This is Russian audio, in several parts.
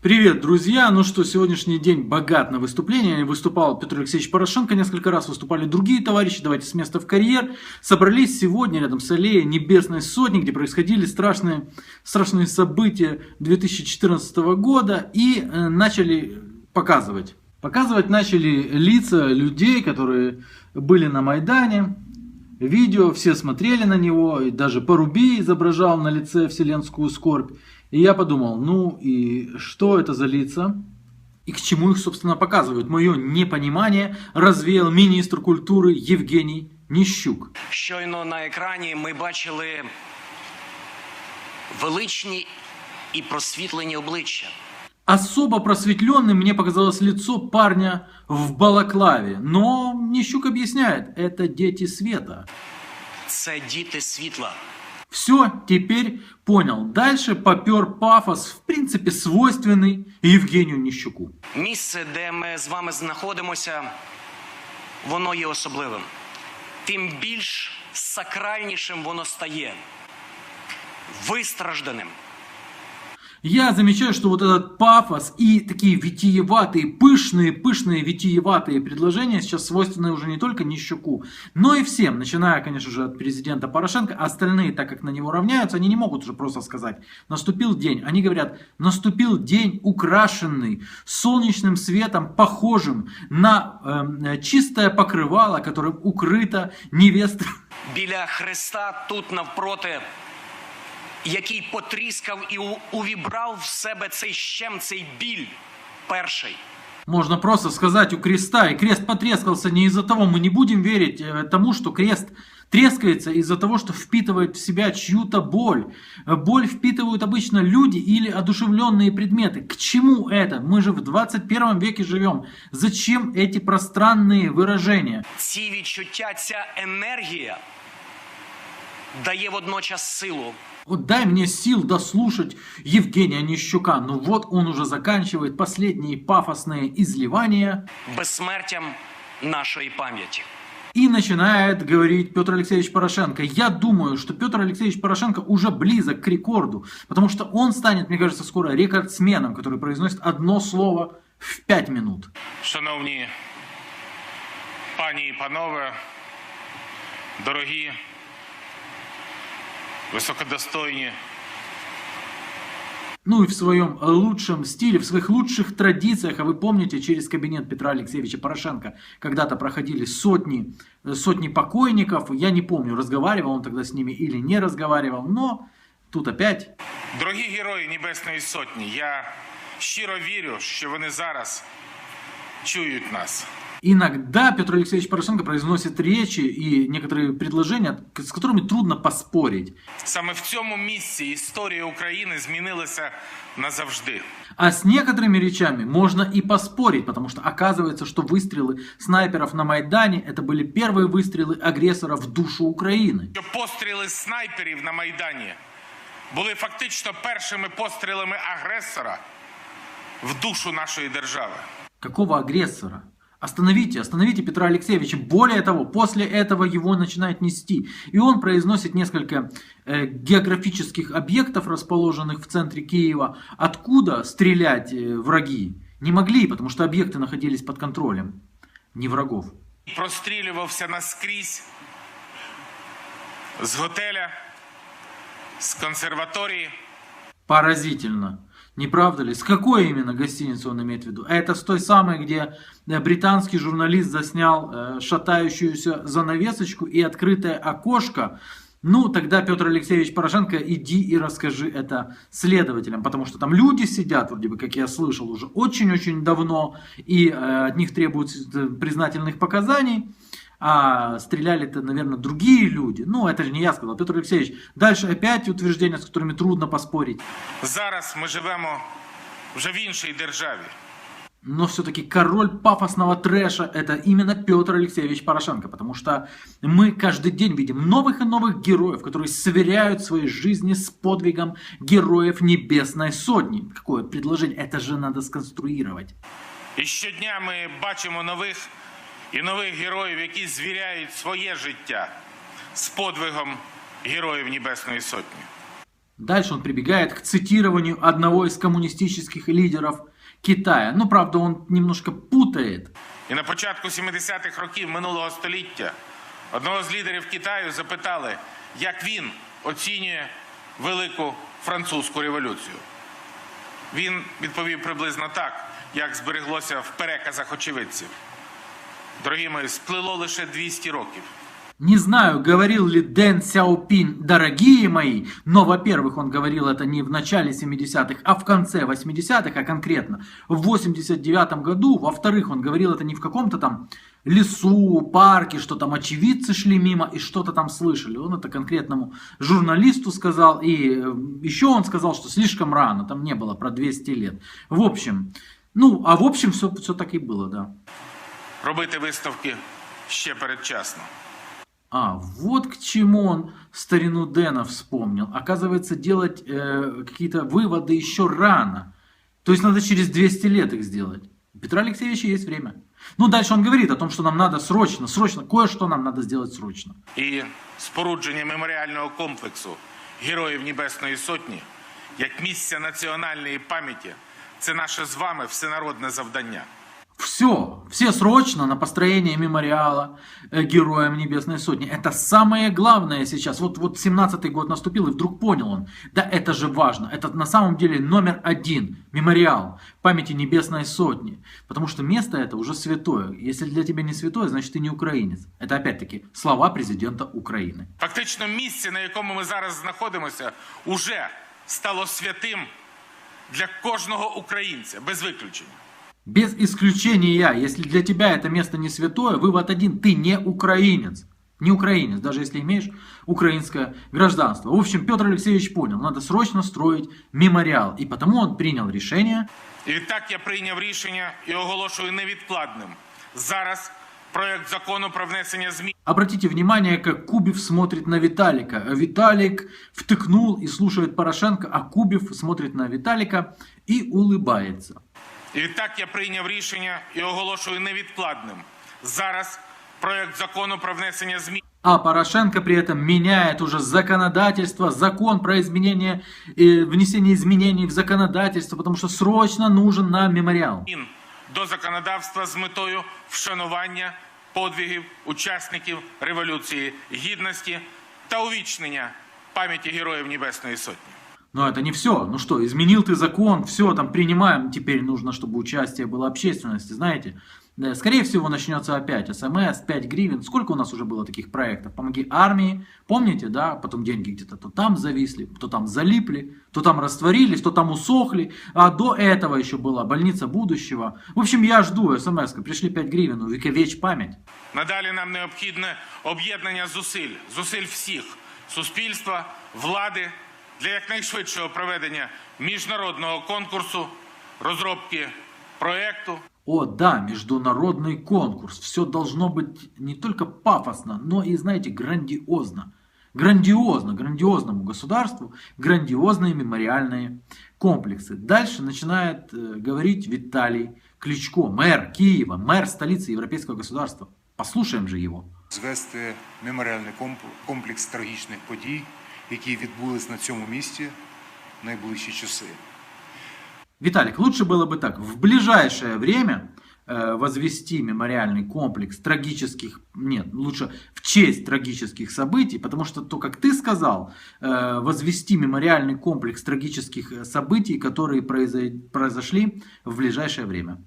Привет, друзья! Ну что, сегодняшний день богат на выступления. Выступал Петр Алексеевич Порошенко, несколько раз выступали другие товарищи. Давайте с места в карьер. Собрались сегодня рядом с аллеей Небесной Сотни, где происходили страшные события 2014 года. И начали показывать. Показывать начали лица людей, которые были на Майдане. Видео, все смотрели на него, и даже Порубий изображал на лице вселенскую скорбь. И я подумал, ну и что это за лица? И к чему их, собственно, показывают? Мое непонимание развеял министр культури Євгеній Ніщук. Щойно на екрані ми бачили величні і просвітлені обличчя. Особо просветленным мне показалось лицо парня в балаклаве. Но Ніщук объясняет, это дети света. Це діти світла. Все, теперь понял. Дальше попер пафос, в принципе, свойственный Євгенію Ніщуку. Місце, де ми з вами знаходимося, воно є особливим. Тим більш сакральнішим воно стає. Вистражданим. Я замечаю, что вот этот пафос и такие витиеватые, пышные витиеватые предложения сейчас свойственны уже не только Ніщуку, но и всем, начиная, конечно же, от президента Порошенко. Остальные, так как на него равняются, они не могут уже просто сказать «наступил день». Они говорят «наступил день, украшенный солнечным светом, похожим на чистое покрывало, которым укрыта невеста». Біля Христа тут навпроти, який потріскав і увібрав в себе цей щем, цей біль перший. Можно просто сказать у креста, и крест потрескался не из-за того, мы не будем верить тому, что крест трескается из-за того, что впитывает в себя чью-то боль. Боль впитывают обычно люди или одушевленные предметы. К чему это? Мы же в 21 веке живем. Зачем эти пространные выражения? Ці відчуття, ця енергія дає водночас силу. Вот дай мне сил дослушать Євгенія Ніщука. Ну вот он уже заканчивает последние пафосные изливания. Безсмертям нашої пам'яті. И начинает говорить Петр Алексеевич Порошенко. Я думаю, что Петр Алексеевич Порошенко уже близок к рекорду. Потому что он станет, мне кажется, скоро рекордсменом, который произносит одно слово в 5 минут. Шановні пані і панове, дорогі, высокодостойные. Ну и в своем лучшем стиле, в своих лучших традициях, а вы помните, через кабинет Петра Алексеевича Порошенко когда-то проходили сотни покойников. Я не помню, разговаривал он тогда с ними или не разговаривал, но тут опять. Дорогі герої Небесної Сотні, я щиро вірю, що вони зараз чують нас. Иногда Петр Алексеевич Порошенко произносит речи и некоторые предложения, с которыми трудно поспорить. Саме в цьому місці історія України змінилася назавжди. А с некоторыми речами можно и поспорить, потому что оказывается, что выстрелы снайперов на Майдане это были первые выстрелы агрессора в душу Украины. Що постріли снайперів на Майдані були фактично першими пострілами агресора в душу нашої держави. Какого агрессора? Остановите Петра Алексеевича. Более того, после этого его начинает нести. И он произносит несколько географических объектов, расположенных в центре Киева. Откуда стрелять враги не могли, потому что объекты находились под контролем не врагов. Прострілювався наскрізь з готеля, з консерваторії. Поразительно. Не правда ли? С какой именно гостиницы он имеет в виду? Это с той самой, где британский журналист заснял шатающуюся занавесочку и открытое окошко. Ну, тогда, Петр Алексеевич Порошенко, иди и расскажи это следователям, потому что там люди сидят, вроде бы, как я слышал, уже очень-очень давно, и от них требуют признательных показаний. А стреляли-то, наверное, другие люди. Ну, это же не я сказал, Петр Алексеевич. Дальше опять утверждения, с которыми трудно поспорить. Зараз ми живемо вже в іншій державі. Но все-таки король пафосного трэша это именно Петр Алексеевич Порошенко. Потому что мы каждый день видим новых и новых героев, которые сверяют свои жизни с подвигом героев Небесной Сотни. Какое предложение? Это же надо сконструировать. І щодня ми бачимо нових героїв, які звіряють своє життя з подвигом героїв Небесної Сотні. Дальше он прибегает к цитированию одного из коммунистических лидеров Китая. Ну, правда, он немножко путает. І на початку 70-х років минулого століття одного з лідерів Китаю запитали, як він оцінює Велику Французьку революцію. Він відповів приблизно так, як збереглося в переказах очевидців. Дорогі мої, сплило лише 200 років. Не знаю, говорил ли Дэн Сяопин, дорогие мои, но, во-первых, он говорил это не в начале 70-х, а в конце 80-х, а конкретно в 89-м году. Во-вторых, он говорил это не в каком-то там лесу, парке, что там очевидцы шли мимо и что-то там слышали. Он это конкретному журналисту сказал, и еще он сказал, что слишком рано, там не было про 200 лет. В общем, все так и было, да. Робити виставки ще передчасно. А, вот к чему он старину Дэна вспомнил. Оказывается, делать какие-то выводы еще рано. То есть надо через 200 лет их сделать. У Петра Алексеевича есть время. Ну, дальше он говорит о том, что нам надо срочно, кое-что нам надо сделать срочно. І спорудження меморіального комплексу Героїв Небесної Сотні як місця національної пам'яті – це наше з вами всенародне завдання. Все срочно на построение мемориала Героям Небесной Сотни. Это самое главное сейчас. Вот 17-й год наступил, и вдруг понял он, да это же важно. Это на самом деле номер один мемориал памяти Небесной Сотни. Потому что место это уже святое. Если для тебя не святое, значит ты не українець. Это опять-таки слова президента України. Фактично місце, на якому ми зараз знаходимося, уже стало святим для кожного українця, без виключення. Без исключения, если для тебя это место не святое, вывод один, ты не украинец. Не украинец, даже если имеешь украинское гражданство. В общем, Петр Алексеевич понял, надо срочно строить мемориал. И потому он принял решение. І відтак я прийняв рішення і оголошую невідкладним. Зараз проект закону про внесення змін. Обратите внимание, как Кубев смотрит на Виталика. Виталик втыкнул и слушает Порошенко, а Кубев смотрит на Виталика и улыбается. І відтак я прийняв рішення і оголошую невідкладним. Зараз проект закону про внесення змін. А Порошенко при этом меняет уже законодательство, закон про изменение, внесение изменений в законодательство, потому что срочно нужен нам мемориал. До законодавства з метою вшанування подвигів учасників Революції Гідності та увічнення пам'яті Героїв Небесної Сотні. Но это не все. Ну что, изменил ты закон, все, там принимаем. Теперь нужно, чтобы участие было общественности, знаете. Скорее всего, начнется опять СМС, 5 гривен. Сколько у нас уже было таких проектов? «Помоги армии». Помните, да? Потом деньги где-то то там зависли, то там залипли, то там растворились, то там усохли. А до этого еще была больница будущего. В общем, я жду СМС-ка. Пришли 5 гривен, увековечь память. Надалі нам необхідне об'єднання зусиль всіх суспільства, влади, для якнайшвидшого проведення міжнародного конкурсу, розробки проекту. О да, международный конкурс. Все должно быть не только пафосно, но и, знаете, грандиозно. Грандиозному государству, грандиозные мемориальные комплексы. Дальше начинает говорить Виталий Кличко, мэр Киева, мэр столицы европейского государства. Послушаем же его. Звести меморіальний комплекс трагічних подій, які відбулись на цьому місці в найближчі часи. Виталик, лучше было бы так, в ближайшее время возвести мемориальный комплекс трагических, нет, лучше в честь трагических событий, потому что то, как ты сказал, возвести мемориальный комплекс трагических событий, которые произошли в ближайшее время.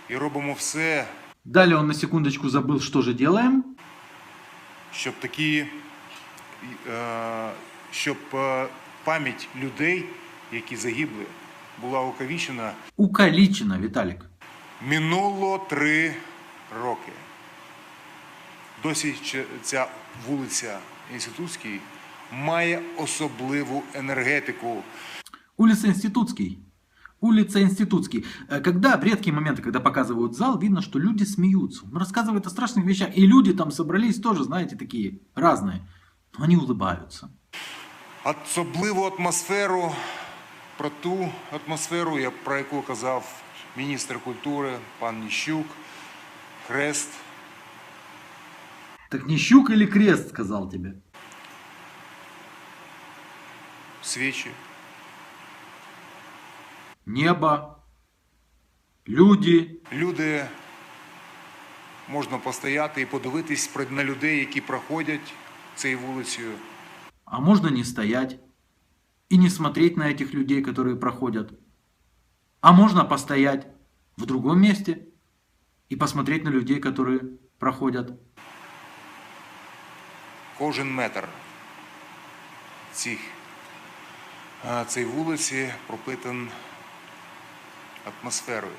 І робимо все, Далее он на секундочку забыл, что же делаем. щоб пам'ять людей, які загибли, була увіковічена. Укалічена, Виталик. Минуло 3 роки. Досі ця вулиця Інститутський має особливу енергетику. Улица Институтский. Улица Институтский. Когда, в редкие моменты, когда показывают зал, видно, что люди смеются. Он рассказывает о страшных вещах. И люди там собрались тоже, знаете, такие разные. Но они улыбаются. Особливу атмосферу, про ту атмосферу, про яку казав міністр культури, пан Ніщук, хрест. Так Ніщук или крест, сказал тебе? свечи. Небо, люди. Люди, можна постояти і подивитись на людей, які проходять цією вулицею. А можно не стоять и не смотреть на этих людей, которые проходят. А можно постоять в другом месте и посмотреть на людей, которые проходят. Кожен метр цієї вулиці пропитан атмосферою.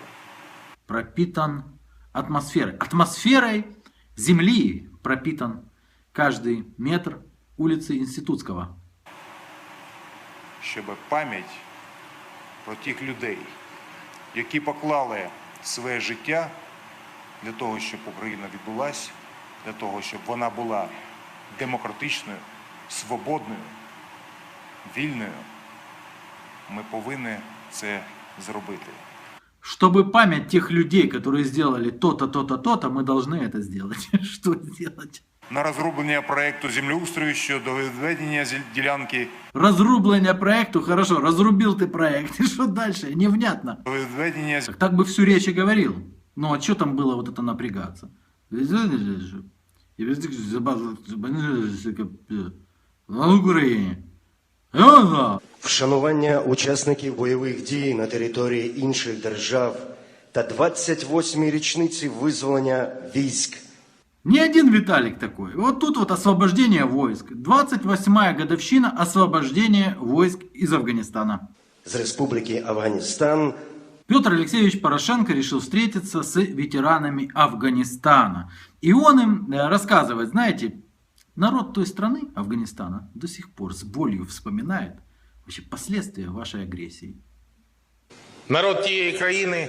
Пропитан атмосферой. Атмосферой Земли пропитан каждый метр улицы Институтского. Щоб пам'ять про тих людей, які поклали своє життя для того, щоб Україна відбулась, для того, щоб вона була демократичною, свободною, вільною, ми повинні це зробити. Чтобы память тех людей, которые сделали то-то, то-то, то-то, мы должны это сделать. Что сделать? На розроблення проєкту землеустрою щодо відведення ділянки Разрубление проекту, хорошо, разрубил ты проект. И что дальше? Невнятно. відведення Так бы всю речь и говорил. Ну а что там было вот это напрягаться? На Украине. Вшанування учасників бойових дій на території інших держав та 28-й річниці визволення військ. Не один Виталик такой. Вот тут вот освобождение войск. 28-я годовщина освобождения войск из Афганистана. З Республіки Афганістан Петр Алексеевич Порошенко решил встретиться с ветеранами Афганистана. И он им рассказывает, знаете, народ той страны, Афганистана, до сих пор с болью вспоминает вообще последствия вашей агрессии. Народ тієї країни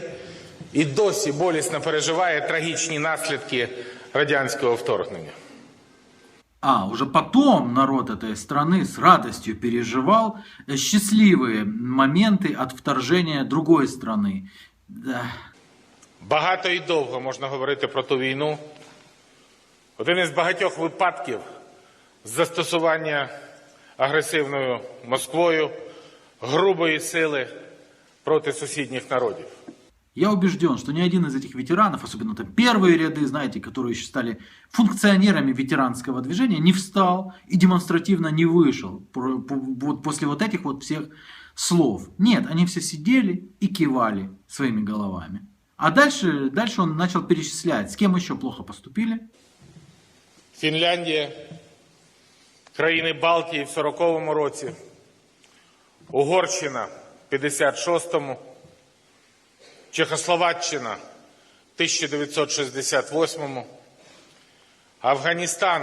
і досі болісно переживає трагічні наслідки радянського вторгнення. А уже потом народ этой страны с радостью переживал счастливые моменты от вторжения другой страны. Да. Багато і довго можна говорити про ту війну. Один із багатьох випадків застосування агресивною Москвою грубої сили проти сусідніх народів. Я убежден, что ни один из этих ветеранов, особенно там первые ряды, знаете, которые еще стали функционерами ветеранского движения, не встал и демонстративно не вышел вот после вот этих вот всех слов. Нет, они все сидели и кивали своими головами. А дальше он начал перечислять, с кем еще плохо поступили. Фінляндія, країни Балтії в 40-му році, Угорщина в 56-му, Чехословаччина в 1968-му, Афганистан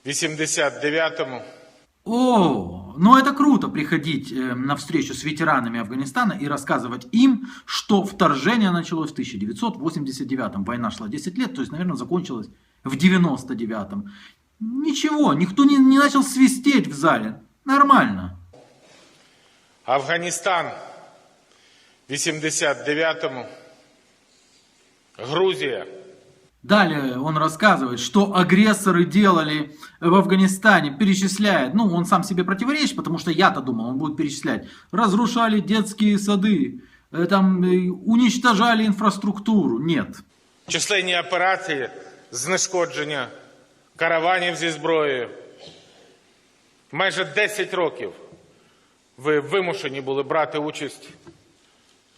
в 89-му. О, ну это круто приходить на встречу с ветеранами Афганистана и рассказывать им, что вторжение началось в 1989-м. Война шла 10 лет, то есть, наверное, закончилась в 99-м. Ничего, никто не начал свистеть в зале. Нормально. Афганистан в 89-му, Грузия. Далее он рассказывает, что агрессоры делали в Афганистане, перечисляет, ну он сам себе противоречит, потому что я-то думал, он будет перечислять, разрушали детские сады, там, уничтожали инфраструктуру. Нет. Численні операції знешкодження караванів зі зброєю. Майже 10 років ви вимушені були брати участь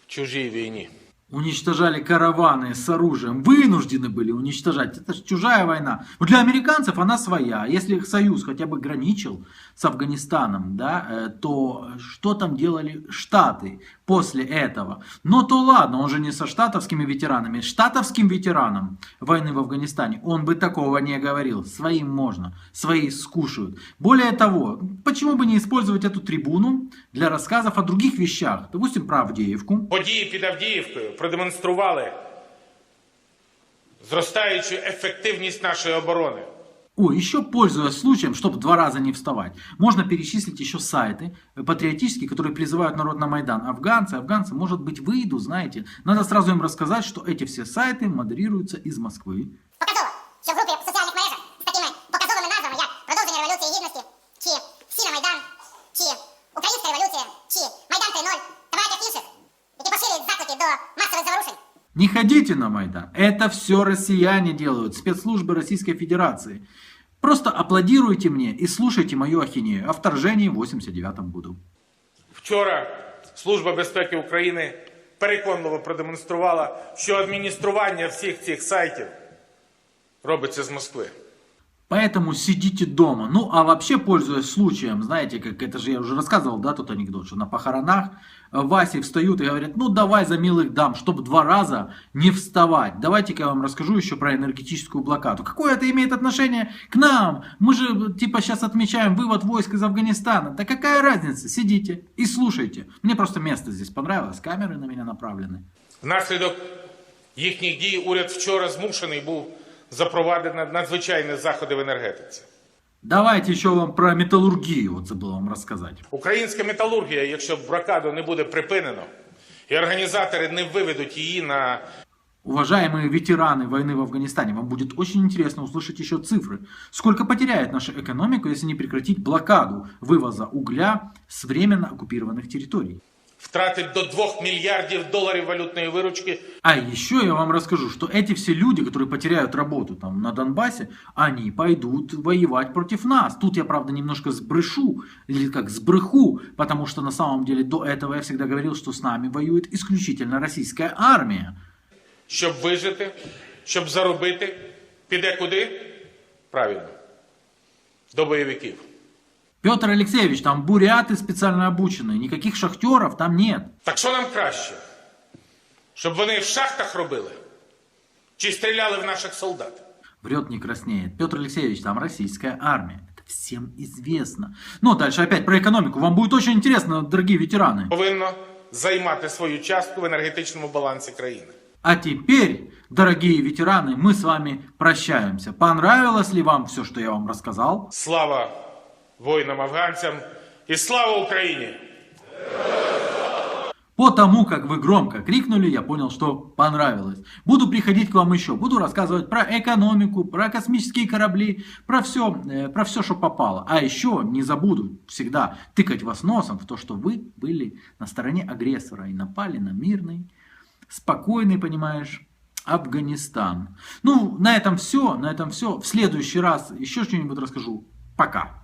в чужій війні. Уничтожали караваны с оружием. Вынуждены были уничтожать. Это же чужая война. Но для американцев она своя. Если Союз хотя бы граничил с Афганистаном, да, то что там делали Штаты после этого? Но то ладно, он же не со штатовскими ветеранами. Штатовским ветеранам войны в Афганистане он бы такого не говорил. Своим можно. Свои скушают. Более того, почему бы не использовать эту трибуну для рассказов о других вещах? Допустим, про Авдеевку. Події під Авдіївкою продемонстрували зростаючу ефективність нашої оборони. Ой, еще пользуясь случаем, чтобы 2 раза не вставать, можно перечислить еще сайты патриотические, которые призывают народ на Майдан. Афганцы, может быть, выйдут, знаете. Надо сразу им рассказать, что эти все сайты модерируются из Москвы. Показово, що в групі в соціальних мережах з такими показовими назвами, як «Продовження Революції Гідності», чи «Всі на Майдан», чи до массовых заворушень. Не ходите на Майдан. Это все россияне делают, спецслужбы Российской Федерации. Просто аплодируйте мне и слушайте мою ахинею. О вторжении в 89-м году. Вчора Служба безпеки України переконливо продемонструвала, що адміністрування всіх цих сайтів робиться з Москви. Поэтому сидите дома. Ну, а вообще, пользуясь случаем, знаете, как это же я уже рассказывал, да, тот анекдот, что на похоронах Васи встают и говорят, ну, давай за милых дам, чтобы 2 раза не вставать. Давайте-ка я вам расскажу еще про энергетическую блокаду. Какое это имеет отношение к нам? Мы же, типа, сейчас отмечаем вывод войск из Афганистана. Да какая разница? Сидите и слушайте. Мне просто место здесь понравилось, камеры на меня направлены. Внаслідок їхніх дій уряд вчора змушений був запровадити надзвичайні заходи в енергетиці. Давайте еще вам про металлургию, вот забыл вам рассказать. Українська металургія, якщо блокаду не буде припинено, і організатори не виведуть її на... Уважаемые ветераны войны в Афганистане, вам будет очень интересно услышать еще цифры. Сколько потеряет наша экономика, если не прекратить блокаду вывоза угля с временно оккупированных территорий? Втратить до $2 мільярдів валютної виручки. А еще я вам расскажу, что эти все люди, которые потеряют работу там на Донбассе, они пойдут воевать против нас. Тут я, правда, немножко сбрешу, или как сбреху, потому что на самом деле до этого я всегда говорил, что с нами воюет исключительно российская армия. Щоб вижити, щоб заробити, піде куди? Правильно, до бойовиків. Петр Алексеевич, там буряты специально обученные, никаких шахтеров там нет. Так що нам краще? Щоб вони в шахтах робили? Чи стріляли в наших солдат? Врет, не краснеет. Петр Алексеевич, там российская армия. Это всем известно. Ну, дальше опять про экономику. Вам будет очень интересно, дорогие ветераны. Повинно займати свою частку в енергетичному балансі країни. А теперь, дорогие ветераны, мы с вами прощаемся. Понравилось ли вам все, что я вам рассказал? Слава воїнам-афганцям і слава Україні! По тому, как вы громко крикнули, я понял, что понравилось. Буду приходить к вам еще, буду рассказывать про экономику, про космические корабли, про все, что попало. А еще не забуду всегда тыкать вас носом в то, что вы были на стороне агрессора и напали на мирный, спокойный, понимаешь, Афганистан. Ну, на этом все. В следующий раз еще что-нибудь расскажу. Пока.